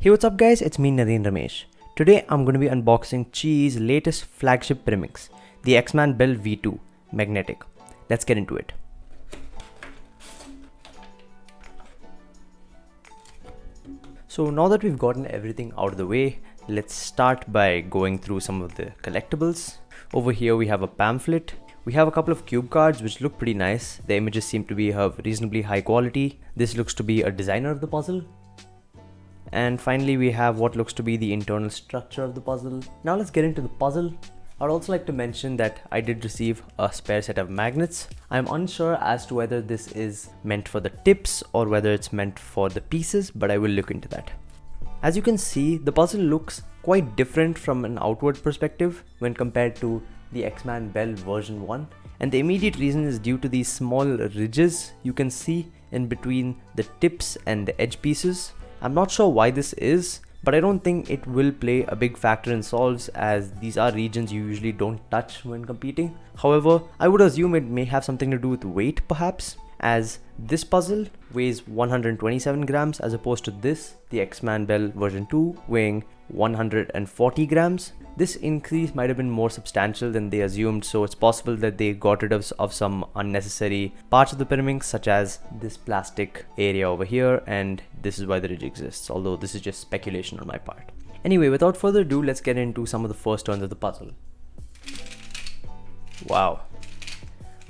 Hey, what's up guys, it's me Naren Ramesh. Today I'm going to be unboxing Chi's latest flagship Pyraminx, the X-Man Bell V2 Magnetic. Let's get into it. So now that we've gotten everything out of the way, let's start by going through some of the collectibles. Over here we have a pamphlet. We have a couple of cube cards which look pretty nice. The images seem to be of reasonably high quality. This looks to be a designer of the puzzle. And finally we have what looks to be the internal structure of the puzzle. Now let's get into the puzzle. I'd also like to mention that I did receive a spare set of magnets. I'm unsure as to whether this is meant for the tips or whether it's meant for the pieces, but I will look into that. As you can see, the puzzle looks quite different from an outward perspective when compared to the X-Man Bell version 1. And the immediate reason is due to these small ridges you can see in between the tips and the edge pieces. I'm not sure why this is, but I don't think it will play a big factor in solves, as these are regions you usually don't touch when competing. However, I would assume it may have something to do with weight perhaps, as this puzzle weighs 127 grams as opposed to this, the X-Man Bell version 2, weighing 140 grams. This increase might have been more substantial than they assumed, so it's possible that they got rid of some unnecessary parts of the Pyraminx, such as this plastic area over here, and this is why the ridge exists, although this is just speculation on my part. Anyway, without further ado, let's get into some of the first turns of the puzzle. Wow.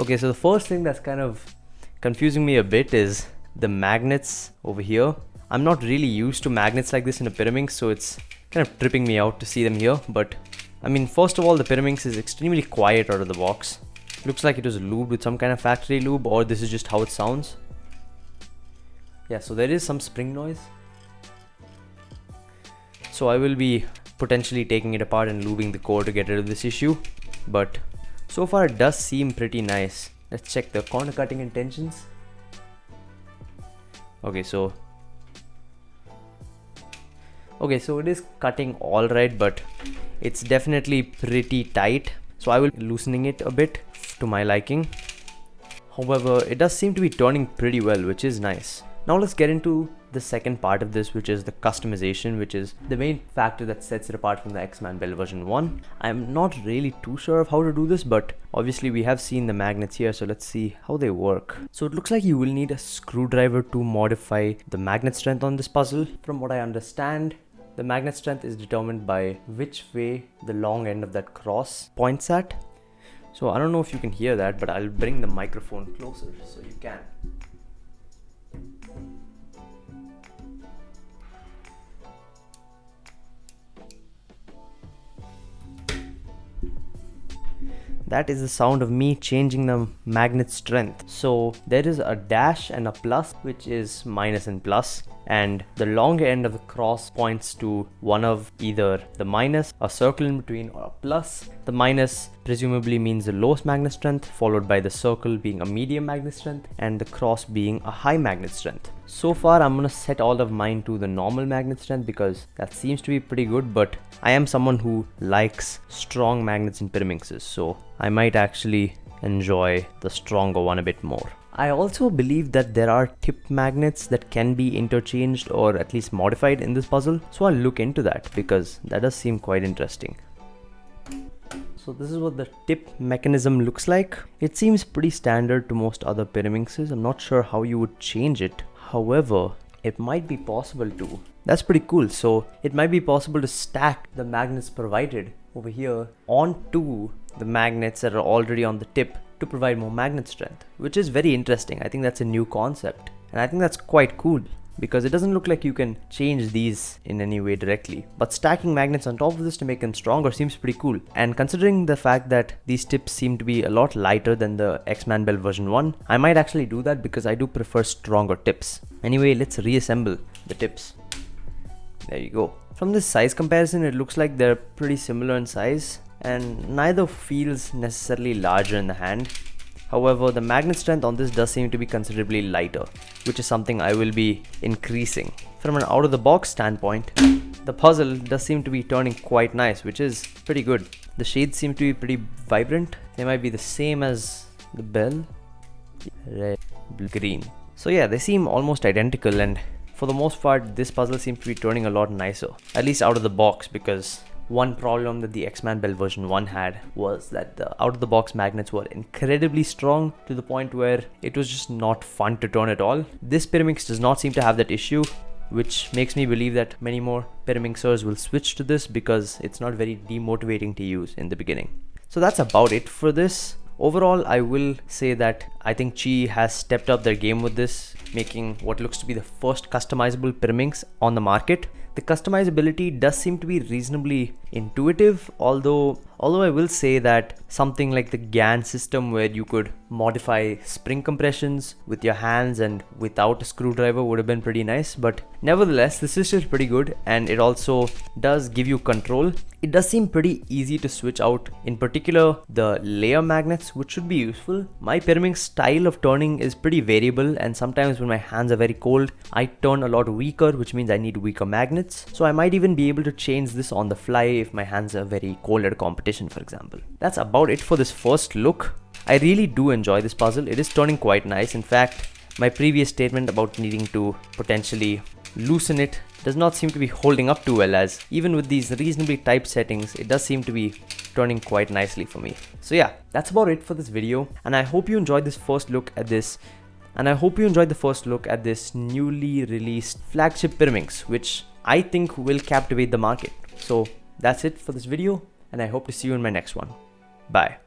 Okay, so the first thing that's kind of confusing me a bit is the magnets over here. I'm not really used to magnets like this in a Pyraminx, so it's kind of tripping me out to see them here. But I mean, first of all, the Pyraminx is extremely quiet out of the box. Looks like it was lubed with some kind of factory lube, or this is just how it sounds. Yeah, so there is some spring noise. So I will be potentially taking it apart and lubing the core to get rid of this issue. But so far it does seem pretty nice. Let's check the corner cutting intentions. Okay, so it is cutting alright, but it's definitely pretty tight. So I will be loosening it a bit to my liking. However, it does seem to be turning pretty well, which is nice. Now let's get into the second part of this, which is the customization, which is the main factor that sets it apart from the X-Man Bell version 1. I'm not really too sure of how to do this, but obviously we have seen the magnets here, so let's see how they work. So it looks like you will need a screwdriver to modify the magnet strength on this puzzle. From what I understand, the magnet strength is determined by which way the long end of that cross points at. So I don't know if you can hear that, but I'll bring the microphone closer so you can. That is the sound of me changing the magnet strength. So there is a dash and a plus, which is minus and plus, and the long end of the cross points to one of either the minus, a circle in between, or a plus. The minus presumably means the lowest magnet strength, followed by the circle being a medium magnet strength, and the cross being a high magnet strength. So far I'm gonna set all of mine to the normal magnet strength because that seems to be pretty good, but I am someone who likes strong magnets in Pyraminxes, so I might actually enjoy the stronger one a bit more. I also believe that there are tip magnets that can be interchanged or at least modified in this puzzle, so I'll look into that because that does seem quite interesting. So this is what the tip mechanism looks like. It seems pretty standard to most other Pyraminxes. I'm not sure how you would change it. However, it might be possible to. That's pretty cool. So it might be possible to stack the magnets provided over here onto the magnets that are already on the tip to provide more magnet strength, which is very interesting. I think that's a new concept, and I think that's quite cool because it doesn't look like you can change these in any way directly, but stacking magnets on top of this to make them stronger seems pretty cool. And considering the fact that these tips seem to be a lot lighter than the X-Man Bell version 1, I might actually do that because I do prefer stronger tips. Anyway, let's reassemble the tips. There you go. From this size comparison, it looks like they're pretty similar in size, and neither feels necessarily larger in the hand. However, the magnet strength on this does seem to be considerably lighter, which is something I will be increasing. From an out of the box standpoint, the puzzle does seem to be turning quite nice, which is pretty good. The shades seem to be pretty vibrant. They might be the same as the bell. Red, blue, green. So yeah, they seem almost identical, and for the most part, this puzzle seems to be turning a lot nicer, at least out of the box, because one problem that the X-Man Bell version 1 had was that the out-of-the-box magnets were incredibly strong to the point where it was just not fun to turn at all. This Pyraminx does not seem to have that issue, which makes me believe that many more Pyraminxers will switch to this because it's not very demotivating to use in the beginning. So that's about it for this. Overall, I will say that I think Chi has stepped up their game with this, making what looks to be the first customizable Pyraminx on the market. The customizability does seem to be reasonably intuitive, although I will say that something like the GAN system where you could modify spring compressions with your hands and without a screwdriver would have been pretty nice, but nevertheless this is still pretty good, and it also does give you control. It does seem pretty easy to switch out, in particular the layer magnets, which should be useful. My Pyraminx style of turning is pretty variable, and sometimes when my hands are very cold I turn a lot weaker, which means I need weaker magnets. So I might even be able to change this on the fly if my hands are very cold at a competition, for example. That's about it for this first look. I really do enjoy this puzzle. It is turning quite nice. In fact, my previous statement about needing to potentially loosen it does not seem to be holding up too well, as even with these reasonably tight settings, it does seem to be turning quite nicely for me. So yeah, that's about it for this video, and I hope you enjoyed this first look at this. And I hope you enjoyed the first look at this newly released flagship Pyraminx, which I think will captivate the market. So that's it for this video, and I hope to see you in my next one. Bye.